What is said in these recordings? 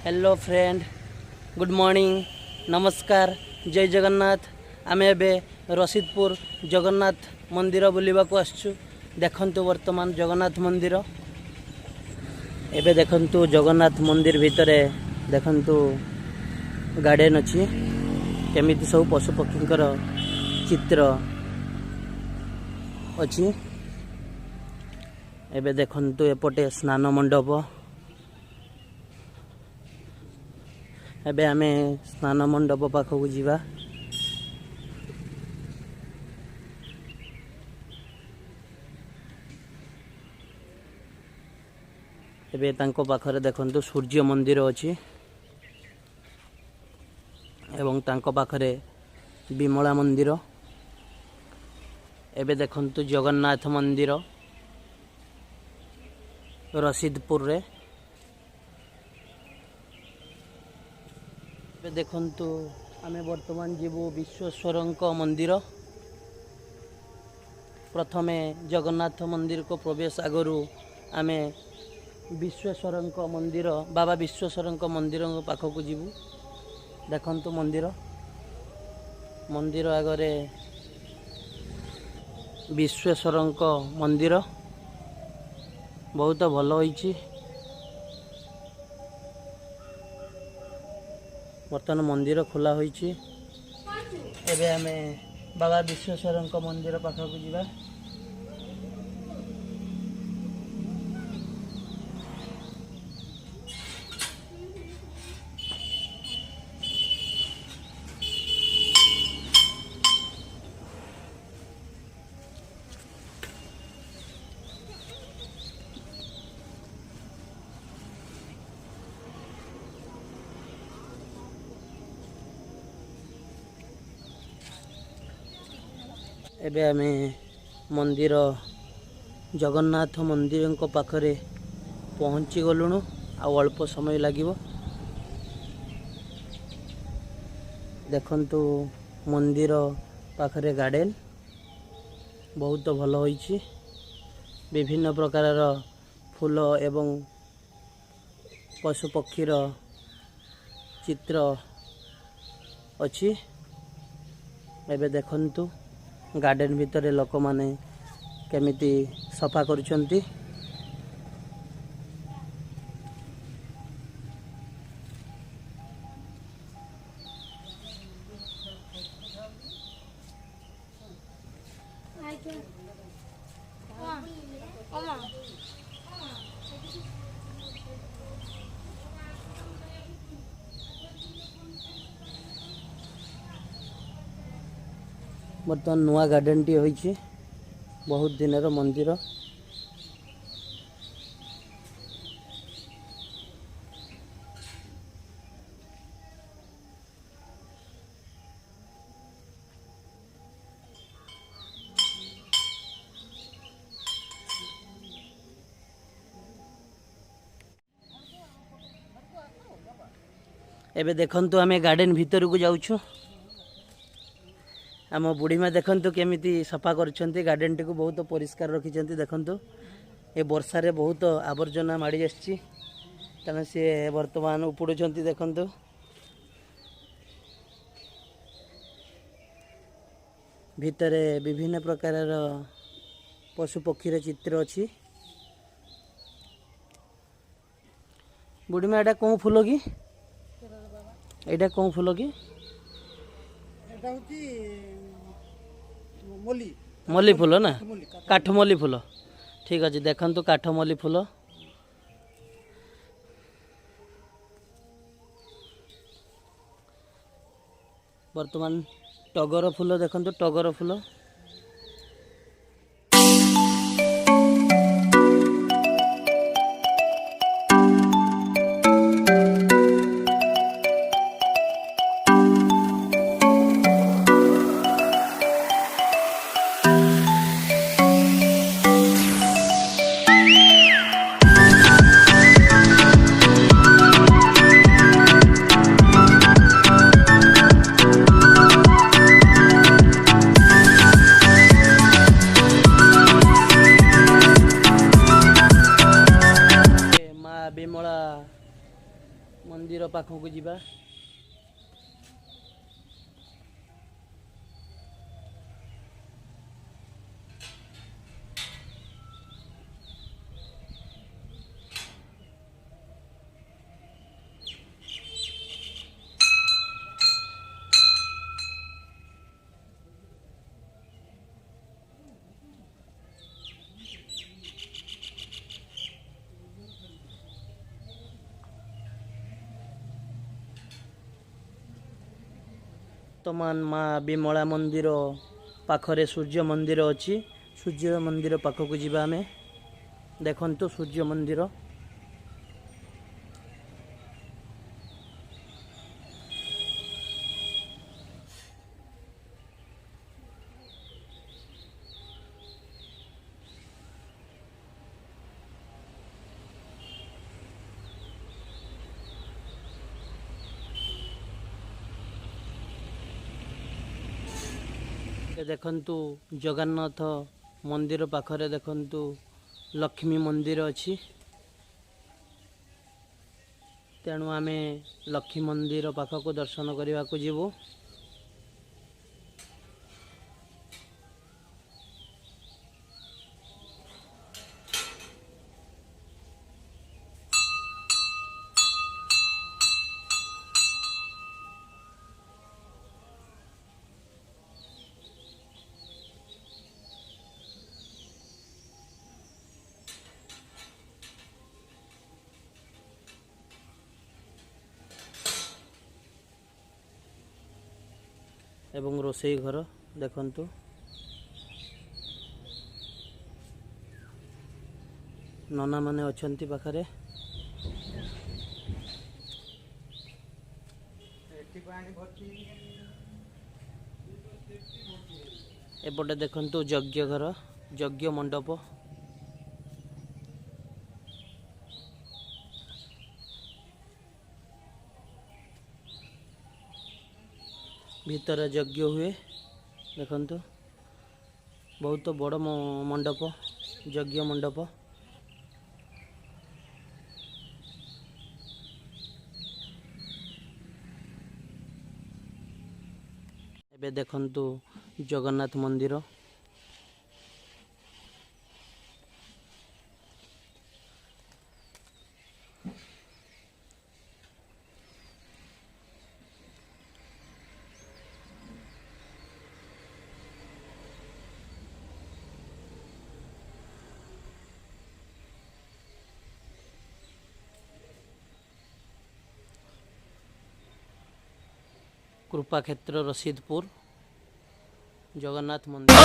Hello friend, good morning, नमस्कार, जय जगन्नाथ। आमे एबे रसीदपुर जगन्नाथ मंदिर बुलिबा को आसछु। देखंतु वर्तमान जगन्नाथ मंदिर एबे देखंतु जगन्नाथ मंदिर भितरे देखंतु गार्डन अछि। केमिति सब पशु पक्षींकर चित्र अछि। एबे देखंतु एपटे स्नान मंडप। एबे आमे स्नान मंडप पाखक जीवा। एबे तांको पाखरे देखंतु सूर्य मंदिर अछि एवं तांको पाखरे विमला मंदिर। एबे देखंतु जगन्नाथ मंदिर रसीदपुर रे। एबे देखंतु आमे वर्तमान जीवु विश्वेश्वरंक मंदिर। प्रथमे जगन्नाथ मंदिर को प्रवेश आगरु आमे विश्वेश्वरंक मंदिर बाबा विश्वेश्वरंक मंदिर पाखक जीवु। देखंतु मंदिर मंदिर आगरे विश्वेश्वरंक मंदिर बहुत भल होईची। बर्तमान मंदिर खोला होईची। एबे आमे बाबा विश्वेश्वरंक मंदिर पाखक जीवा। एबे आमे मंदिर जगन्नाथ मंदिर को पाखरे पहुंची गलुनु। आ अल्प समय लागिवो। देखंतु मंदिर पाखरे गार्डन बहुत भल होईची। विभिन्न प्रकार फूल एवं पशु पक्षीर चित्र अछि। एबे देखंतु गार्डन भितर लोक माने केमिति सफा करुछंती। बर्तमान नुआ गार्डन टी होईची। बहुत दिनर मंदिर। एबे देखंतु आमे गार्डन भीतर को जाउछु। आम बुढ़ी माँ देखंतु केमिति सफा करछंती। गार्डन टी को बहुत परिष्कार रखिछंती। देखंतु ए वर्षा रे बहुत आवर्जना माड़ी आछी। तने से वर्तमान उपुडुछंती। देखंतु भितरे विभिन्न प्रकार पशु पक्षीर चित्र अछि। बुढ़ी माँ एटा कोन फूल की? एटा कोन फूल की? मल्ली फूल ना? काठमल्ली फूल। ठीक अच्छे। देखंतु काठमल्ली फूल। वर्तमान टगर फूल देखंतु टगर फूल। मंदिर पाखक ଯିବା। वर्तमान माँ विमला मंदिर पाखरे सूर्य मंदिर अच्छी। सूर्य मंदिर पाखक जीवा आमे देखंतु सूर्य मंदिर। देखंतु जगन्नाथ मंदिर पाखरे देखंतु लक्ष्मी मंदिर अच्छी। तेणु आमे लक्ष्मी मंदिर पाखक दर्शन करने को जीवु। एवं रोषेई घर देखंतु नना माने अछंती पाखरे। एपटे देखंतु यज्ञ घर यज्ञ मंडप। भीतर यज्ञ हुए देखंतु बहुत बड़ मंडप यज्ञ मंडप। एबे देखंतु जगन्नाथ मंदिर। कृपा क्षेत्र रसीदपुर जगन्नाथ मंदिर।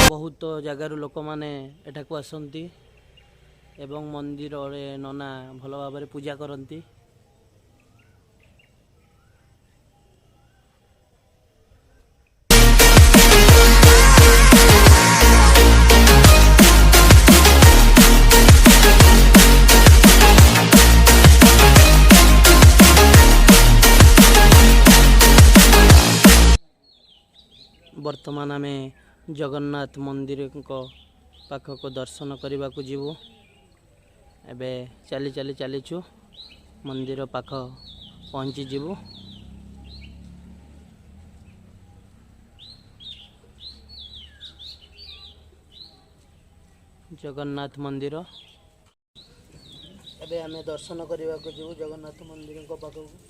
बहुत जगार लोक माने एठा को आसंती एवं मंदिर रे नना भल भाव पूजा करती। वर्तमान आमे जगन्नाथ मंदिर को पाखक दर्शन करने को जीवु। एबे चली चली चलीचु मंदिर पाख पहुँची जीवु। जगन्नाथ मंदिर एबे आमे दर्शन करने को जीवु जगन्नाथ मंदिर को पाखक।